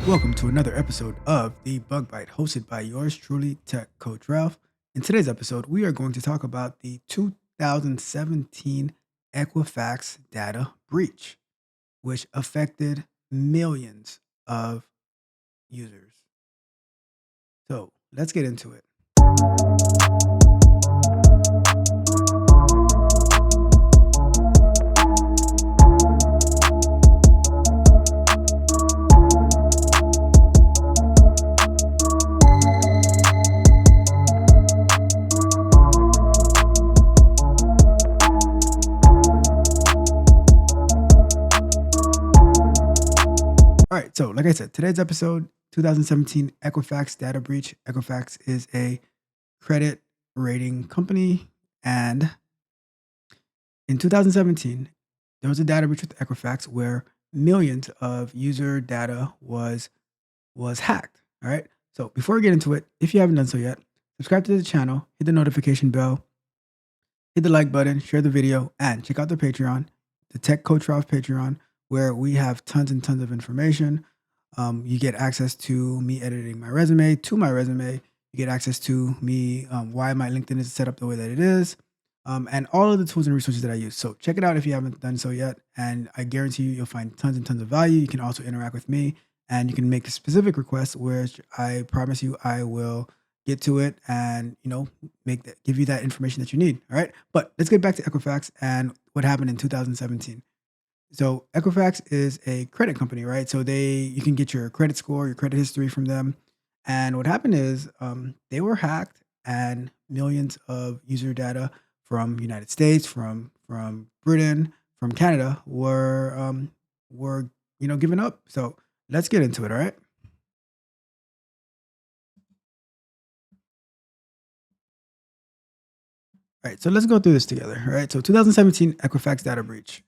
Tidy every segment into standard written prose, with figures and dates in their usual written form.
Welcome to another episode of The Bug Bite, hosted by yours truly, Tech Coach Ralph. In today's episode, we are going to talk about the 2017 Equifax Data Breach, which affected millions of users. So let's get into it. All right, so like I said, today's episode, 2017 Equifax Data Breach. Equifax is a credit rating company, and in 2017, there was a data breach with Equifax where millions of user data was hacked. All right. So before we get into it, if you haven't done so yet, subscribe to the channel, hit the notification bell, hit the like button, share the video, and check out the Patreon, the Tech Coach Ralph Patreon, where we have tons and tons of information. You get access to me editing my resume, You get access to me, why my LinkedIn is set up the way that it is, and all of the tools and resources that I use. So check it out if you haven't done so yet. And I guarantee you'll find tons and tons of value. You can also interact with me and you can make specific requests, where I promise you I will get to it and, give you that information that you need. All right. But let's get back to Equifax and what happened in 2017. So Equifax is a credit company, right? So you can get your credit score, your credit history from them. And what happened is they were hacked, and millions of user data from United States, from Britain, from Canada were given up. So let's get into it. All right. All right. So let's go through this together. All right. So 2017 Equifax data breach.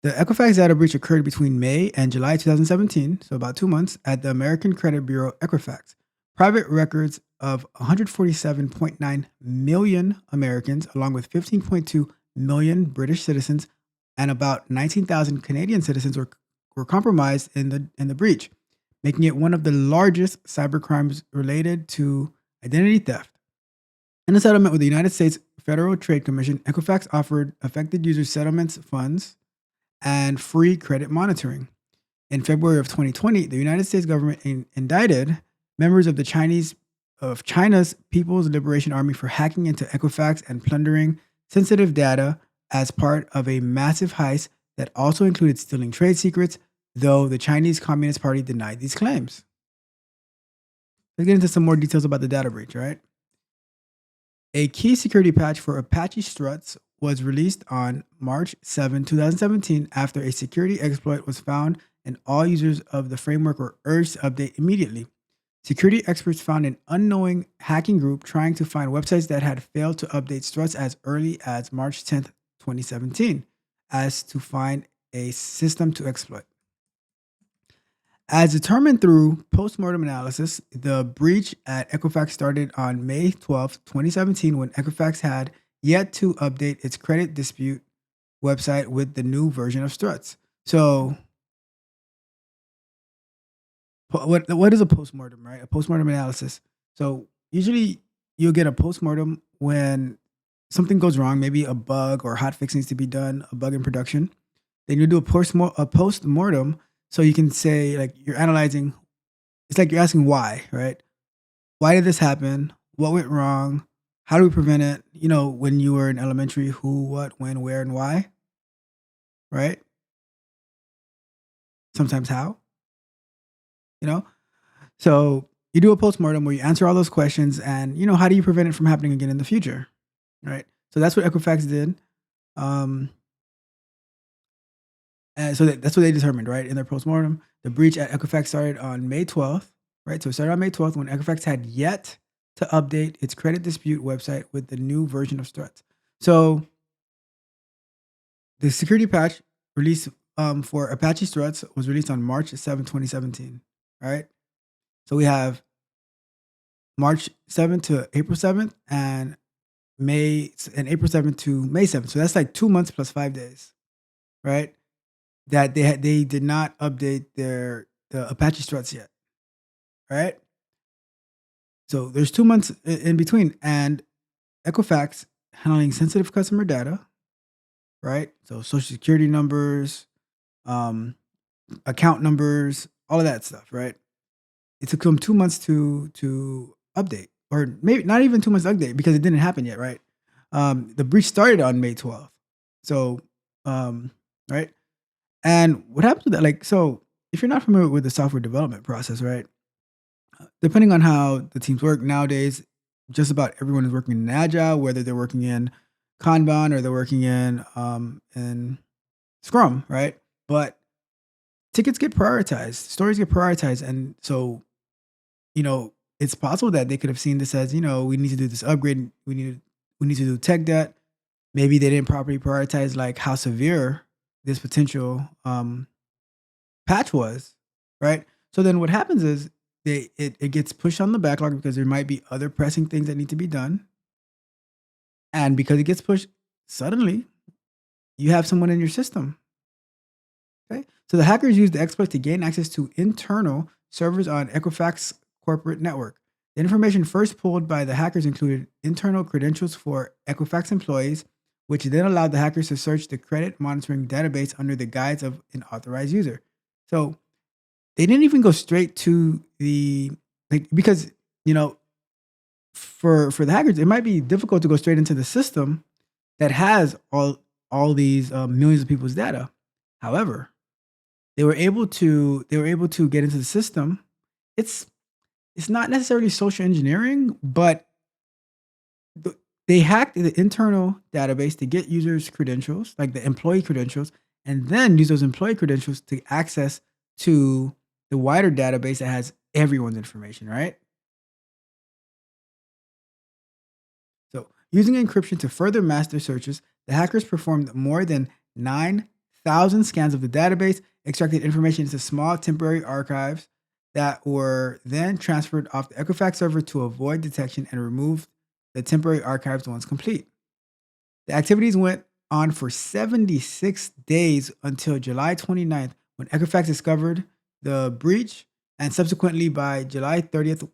The Equifax data breach occurred between May and July 2017, so about 2 months, at the American Credit Bureau Equifax. Private records of 147.9 million Americans, along with 15.2 million British citizens and about 19,000 Canadian citizens, were compromised in the breach, making it one of the largest cybercrimes related to identity theft. In a settlement with the United States Federal Trade Commission, Equifax offered affected users settlements funds and free credit monitoring. In February of 2020, the United States government indicted members of China's People's Liberation Army for hacking into Equifax and plundering sensitive data as part of a massive heist that also included stealing trade secrets, though the Chinese Communist Party denied these claims. Let's get into some more details about the data breach, right? A key security patch for Apache Struts was released on March 7, 2017, after a security exploit was found, and all users of the framework were urged to update immediately. Security experts found an unknowing hacking group trying to find websites that had failed to update Struts as early as March 10th, 2017, as to find a system to exploit. As determined through postmortem analysis, the breach at Equifax started on May 12, 2017, when Equifax had yet to update its credit dispute website with the new version of Struts. So, what is a postmortem, right? A postmortem analysis. So, usually you'll get a postmortem when something goes wrong, maybe a bug or hotfix needs to be done, a bug in production. Then you do a postmortem, so you can say, like, you're analyzing. It's like you're asking why, right? Why did this happen? What went wrong? How do we prevent it? When you were in elementary, who, what, when, where, and why, right? Sometimes how, you know? So you do a postmortem where you answer all those questions, and, how do you prevent it from happening again in the future, right? So that's what Equifax did. And so that's what they determined, right? In their postmortem, the breach at Equifax started on May 12th, right? So it started on May 12th when Equifax had yet to update its credit dispute website with the new version of Struts. So the security patch released for Apache Struts was released on March 7, 2017, right? So we have March 7th to April 7th, and April 7th to May 7th. So that's like 2 months plus 5 days, right? That they did not update the Apache Struts yet. right? So there's 2 months in between, and Equifax handling sensitive customer data, right? So social security numbers, um, account numbers, all of that stuff, right? It took them 2 months to update, or maybe not even 2 months to update because it didn't happen yet, right? The breach started on May 12th. So, right? And what happens with that? Like, so if you're not familiar with the software development process, right? Depending on how the teams work nowadays, just about everyone is working in agile, whether they're working in Kanban or they're working in Scrum, right? But tickets get prioritized, stories get prioritized, and so it's possible that they could have seen this as, we need to do this upgrade, we need to do tech debt. Maybe they didn't properly prioritize like how severe this potential patch was, right? So then what happens is it gets pushed on the backlog because there might be other pressing things that need to be done. And because it gets pushed, suddenly you have someone in your system. Okay. So the hackers used the exploit to gain access to internal servers on Equifax corporate network. The information first pulled by the hackers included internal credentials for Equifax employees, which then allowed the hackers to search the credit monitoring database under the guise of an authorized user. So they didn't even go straight to the, like, because you know for the hackers it might be difficult to go straight into the system that has all these millions of people's data. However, they were able to get into the system. It's it's not necessarily social engineering, but th- they hacked the internal database to get users' credentials, like the employee credentials, and then use those employee credentials to access to the wider database that has everyone's information, right? So, using encryption to further master searches, the hackers performed more than 9,000 scans of the database, extracted information into small temporary archives that were then transferred off the Equifax server to avoid detection and removed the temporary archives once complete. The activities went on for 76 days until July 29th, when Equifax discovered the breach, and subsequently by July 30th,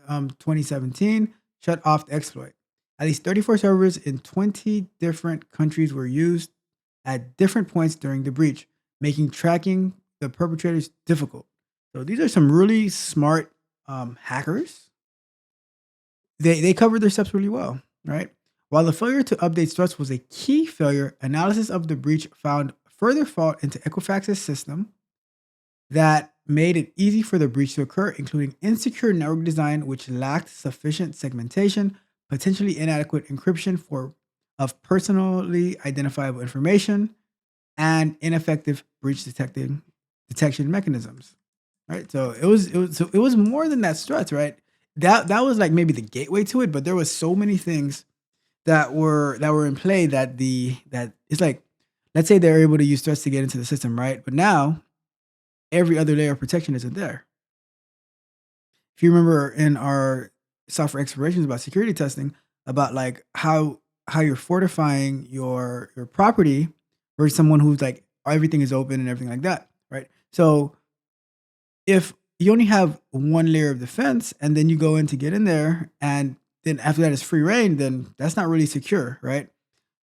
2017, shut off the exploit. At least 34 servers in 20 different countries were used at different points during the breach, making tracking the perpetrators difficult. So these are some really smart hackers. They covered their steps really well, right? While the failure to update struts was a key failure, analysis of the breach found further fault into Equifax's system that made it easy for the breach to occur, including insecure network design, which lacked sufficient segmentation, potentially inadequate encryption for of personally identifiable information, and ineffective breach detecting detection mechanisms. Right. So it was more than that struts, right? That was like maybe the gateway to it, but there was so many things that were in play that it's like, let's say they're able to use struts to get into the system, right? But now every other layer of protection isn't there. If you remember in our software explorations about security testing, about like how you're fortifying your property versus someone who's like everything is open and everything like that, right? So if you only have one layer of defense and then you go in to get in there and then after that is free reign, then that's not really secure, right?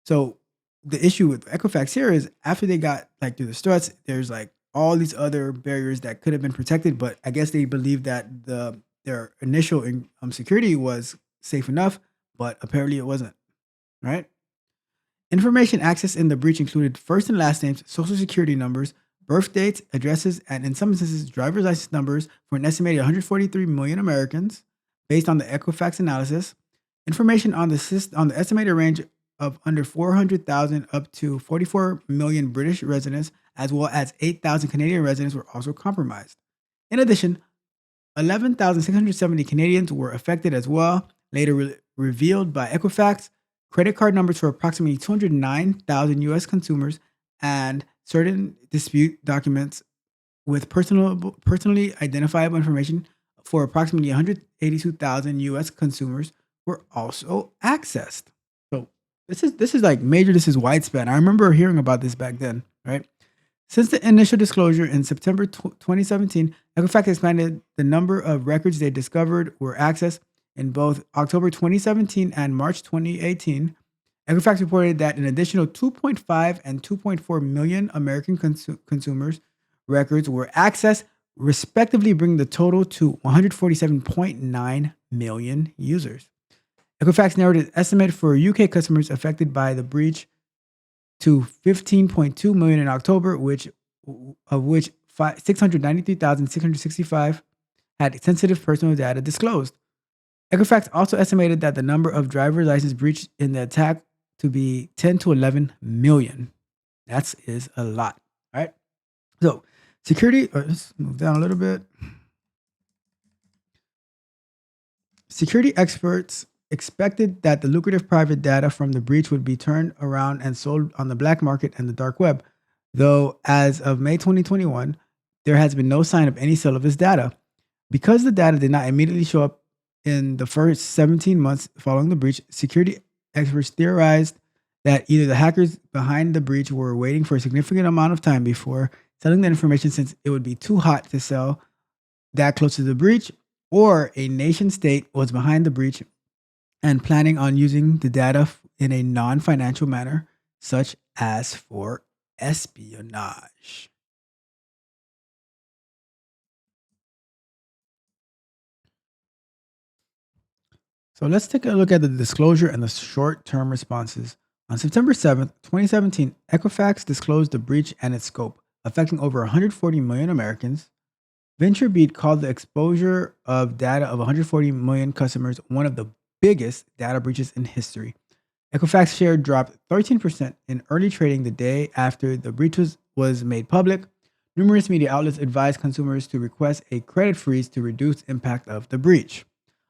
So the issue with Equifax here is after they got like through the struts, there's like all these other barriers that could have been protected, but I guess they believed that their initial security was safe enough, but apparently it wasn't. Right? Information accessed in the breach included first and last names, social security numbers, birth dates, addresses, and in some instances, driver's license numbers for an estimated 143 million Americans, based on the Equifax analysis. Information on on the estimated range of under 400,000 up to 44 million British residents, as well as 8,000 Canadian residents, were also compromised. In addition, 11,670 Canadians were affected as well, later revealed by Equifax. Credit card numbers for approximately 209,000 US consumers and certain dispute documents with personally identifiable information for approximately 182,000 US consumers were also accessed. So this is like major, this is widespread. I remember hearing about this back then, right? Since the initial disclosure in September 2017, Equifax expanded the number of records they discovered were accessed. In both October 2017 and March 2018, Equifax reported that an additional 2.5 and 2.4 million American consumers' records were accessed, respectively, bringing the total to 147.9 million users. Equifax narrowed its estimate for UK customers affected by the breach to 15.2 million in October, of which 693,665 had sensitive personal data disclosed. Equifax also estimated that the number of driver license breached in the attack to be 10 to 11 million. That is a lot. All right. So, security, let's move down a little bit. Security experts expected that the lucrative private data from the breach would be turned around and sold on the black market and the dark web, though as of May 2021, there has been no sign of any sale of this data. Because the data did not immediately show up in the first 17 months following the breach, security experts theorized that either the hackers behind the breach were waiting for a significant amount of time before selling the information since it would be too hot to sell that close to the breach, or a nation state was behind the breach and planning on using the data in a non financial manner, such as for espionage. So let's take a look at the disclosure and the short term responses. On September 7th, 2017, Equifax disclosed the breach and its scope, affecting over 140 million Americans. VentureBeat called the exposure of data of 140 million customers one of the biggest data breaches in history. Equifax share dropped 13% in early trading the day after the breach was made public. Numerous media outlets advised consumers to request a credit freeze to reduce impact of the breach.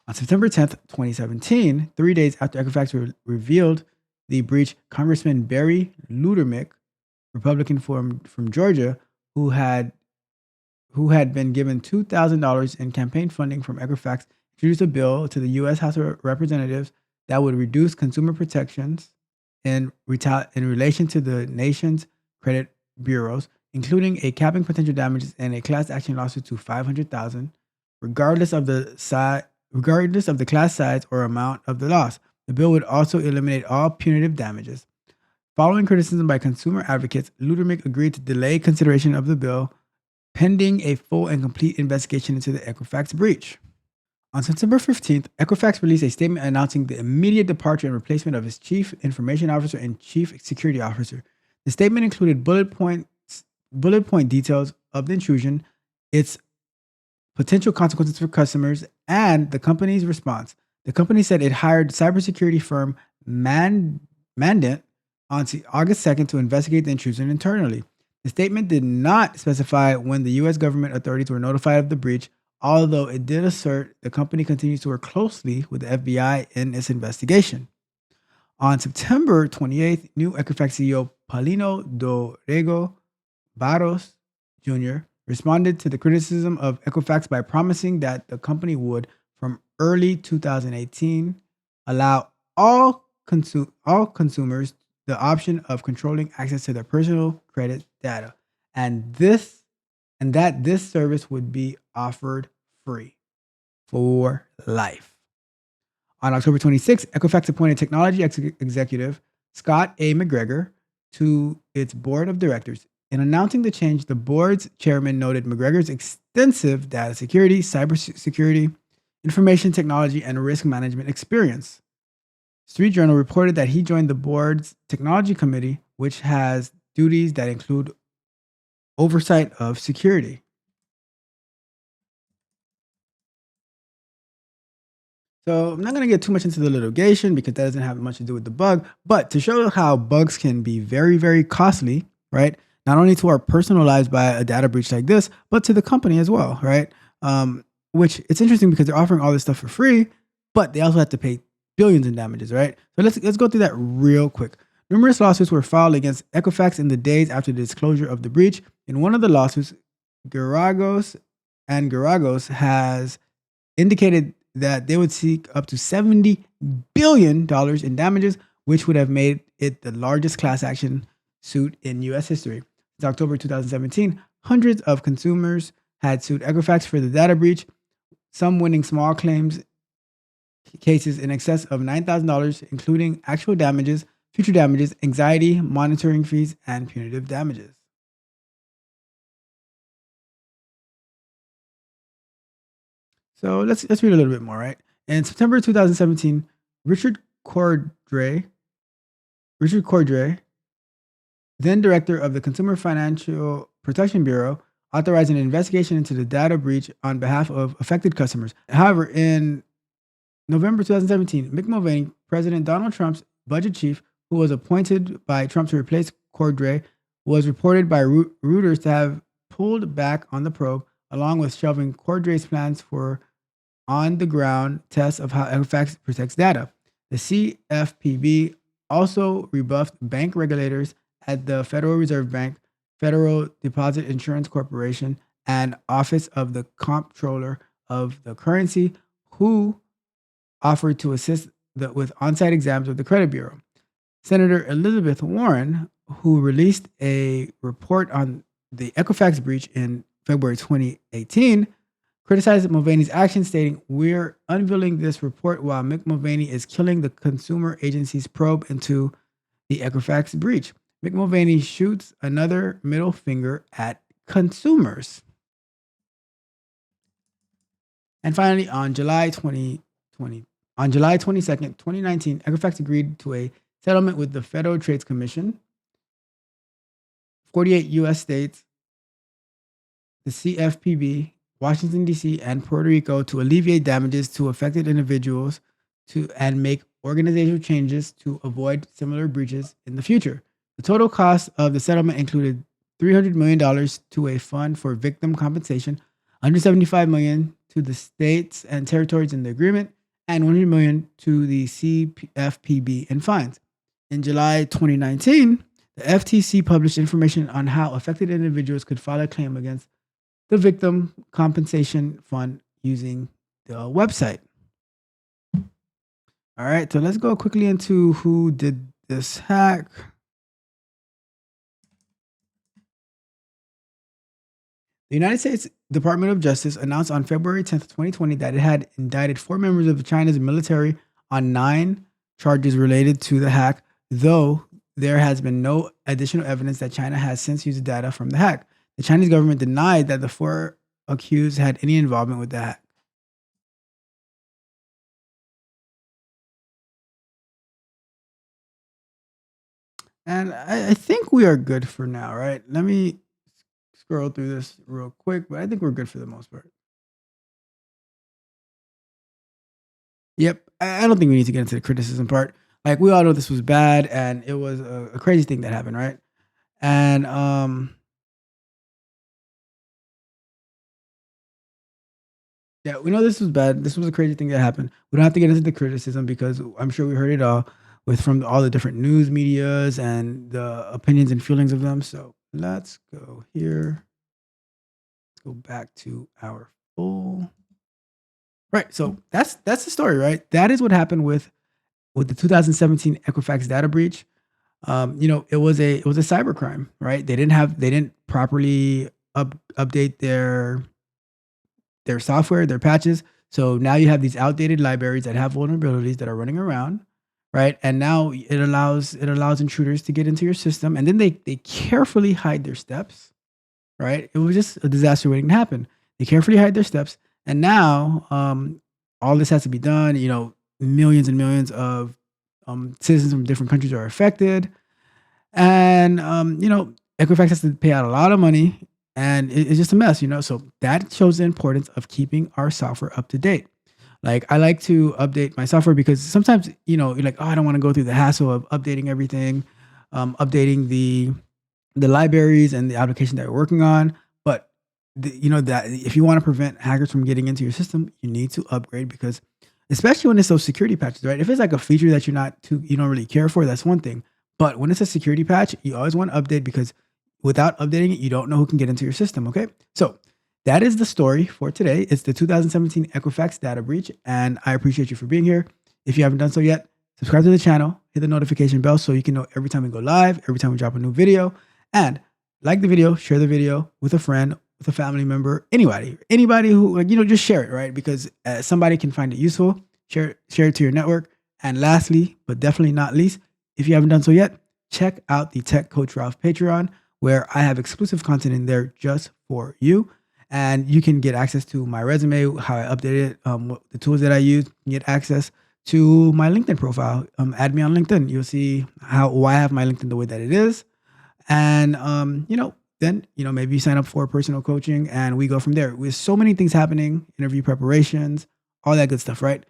On September 10th, 2017, 3 days after Equifax revealed the breach, Congressman Barry Ludermick, Republican from Georgia, who had been given $2,000 in campaign funding from Equifax, introduced a bill to the U.S. House of Representatives that would reduce consumer protections in relation to the nation's credit bureaus, including a capping potential damages and a class action lawsuit to $500,000, regardless of the class size or amount of the loss. The bill would also eliminate all punitive damages. Following criticism by consumer advocates, Ludermick agreed to delay consideration of the bill pending a full and complete investigation into the Equifax breach. On September 15th, Equifax released a statement announcing the immediate departure and replacement of its chief information officer and chief security officer. The statement included bullet point details of the intrusion, its potential consequences for customers, and the company's response. The company said it hired cybersecurity firm Mandant on August 2nd to investigate the intrusion internally. The statement did not specify when the U.S. government authorities were notified of the breach, although it did assert the company continues to work closely with the FBI in its investigation. On September 28th, new Equifax CEO Paulino Dorrego Barros Jr. responded to the criticism of Equifax by promising that the company would, from early 2018, allow all consumers the option of controlling access to their personal credit data, and that this service would be offered free for life. On October 26th, Equifax appointed technology executive Scott A. McGregor to its board of directors. In announcing the change, the board's chairman noted McGregor's extensive data security, cybersecurity, information technology, and risk management experience. Street Journal reported that he joined the board's technology committee, which has duties that include oversight of security. So I'm not going to get too much into the litigation because that doesn't have much to do with the bug, but to show how bugs can be very, very costly, right? Not only to our personal lives by a data breach like this, but to the company as well, right? Which it's interesting because they're offering all this stuff for free, but they also have to pay billions in damages, right? So let's go through that real quick. Numerous lawsuits were filed against Equifax in the days after the disclosure of the breach. In one of the lawsuits, Garagos has indicated that they would seek up to $70 billion in damages, which would have made it the largest class action suit in U.S. history. Since October 2017, hundreds of consumers had sued Equifax for the data breach, some winning small claims cases in excess of $9,000, including actual damages, future damages, anxiety, monitoring fees, and punitive damages. So let's read a little bit more, right? In September 2017, Richard Cordray, Richard Cordray, then director of the Consumer Financial Protection Bureau, authorized an investigation into the data breach on behalf of affected customers. However, in November 2017, Mick Mulvaney, President Donald Trump's budget chief, who was appointed by Trump to replace Cordray, was reported by Reuters to have pulled back on the probe, along with shelving Cordray's plans for on the ground tests of how Equifax protects data. The CFPB also rebuffed bank regulators at the Federal Reserve Bank, Federal Deposit Insurance Corporation, and Office of the Comptroller of the Currency, who offered to assist with on site exams of the credit bureau. Senator Elizabeth Warren, who released a report on the Equifax breach in February 2018, criticized Mulvaney's action, stating, "We're unveiling this report while Mick Mulvaney is killing the consumer agency's probe into the Equifax breach." Mick Mulvaney shoots another middle finger at consumers. And finally, on July 22nd, 2019, Equifax agreed to a settlement with the Federal Trade Commission, 48 U.S. states, the CFPB, Washington, D.C., and Puerto Rico to alleviate damages to affected individuals and make organizational changes to avoid similar breaches in the future. The total cost of the settlement included $300 million to a fund for victim compensation, $175 million to the states and territories in the agreement, and $100 million to the CFPB in fines. In July 2019, the FTC published information on how affected individuals could file a claim against the Victim Compensation Fund using the website. All right, so let's go quickly into who did this hack. The United States Department of Justice announced on February 10th, 2020, that it had indicted 4 members of China's military on 9 charges related to the hack, though there has been no additional evidence that China has since used data from the hack. The Chinese government denied that the 4 accused had any involvement with the hack. And I think we are good for now, right? Let me scroll through this real quick, but I think we're good for the most part. Yep. I don't think we need to get into the criticism part. Like, we all know this was bad and it was a crazy thing that happened, right? And yeah, we know this was bad. This was a crazy thing that happened. We don't have to get into the criticism because I'm sure we heard it all from all the different news medias and the opinions and feelings of them. So let's go here. Let's go back to our full. Right. So that's the story, right? That is what happened with the 2017 Equifax data breach. It was a cyber crime, right? They didn't properly update their software, their patches. So now you have these outdated libraries that have vulnerabilities that are running around, right? And now it allows intruders to get into your system, and then they carefully hide their steps, right? It was just a disaster waiting to happen. They carefully hide their steps, and now all this has to be done. Millions and millions of citizens from different countries are affected, and Equifax has to pay out a lot of money, and it's just a mess. So that shows the importance of keeping our software up to date. Like, I like to update my software because sometimes you're like, oh, I don't want to go through the hassle of updating everything, updating the libraries and the application that we're working on. But that if you want to prevent hackers from getting into your system, you need to upgrade, because especially when it's those security patches, right? If it's like a feature that you don't really care for, that's one thing. But when it's a security patch, you always want to update, because without updating it, you don't know who can get into your system. Okay, so that is the story for today. It's the 2017 Equifax data breach, and I appreciate you for being here. If you haven't done so yet, subscribe to the channel, hit the notification bell so you can know every time we go live, every time we drop a new video, and like the video, share the video with a friend, with a family member, anybody who, like, just share it, right? Because somebody can find it useful. Share it to your network. And lastly, but definitely not least, if you haven't done so yet, check out the Tech Coach Ralph Patreon, where I have exclusive content in there just for you. And you can get access to my resume, how I update it, the tools that I use, get access to my LinkedIn profile. Add me on LinkedIn. You'll see why I have my LinkedIn the way that it is. And, then, maybe you sign up for personal coaching and we go from there. With so many things happening, interview preparations, all that good stuff, right?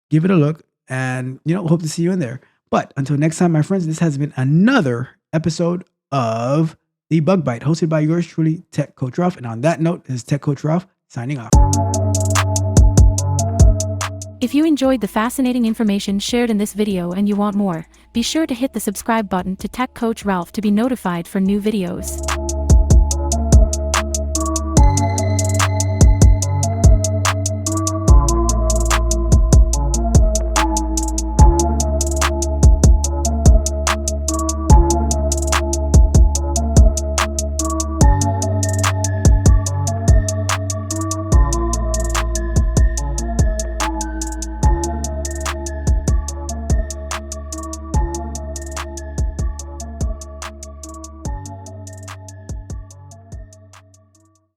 Give it a look and, hope to see you in there. But until next time, my friends, this has been another episode of The Bug Bite, hosted by yours truly, Tech Coach Ralph. And on that note, this is Tech Coach Ralph signing off. If you enjoyed the fascinating information shared in this video and you want more, be sure to hit the subscribe button to Tech Coach Ralph to be notified for new videos.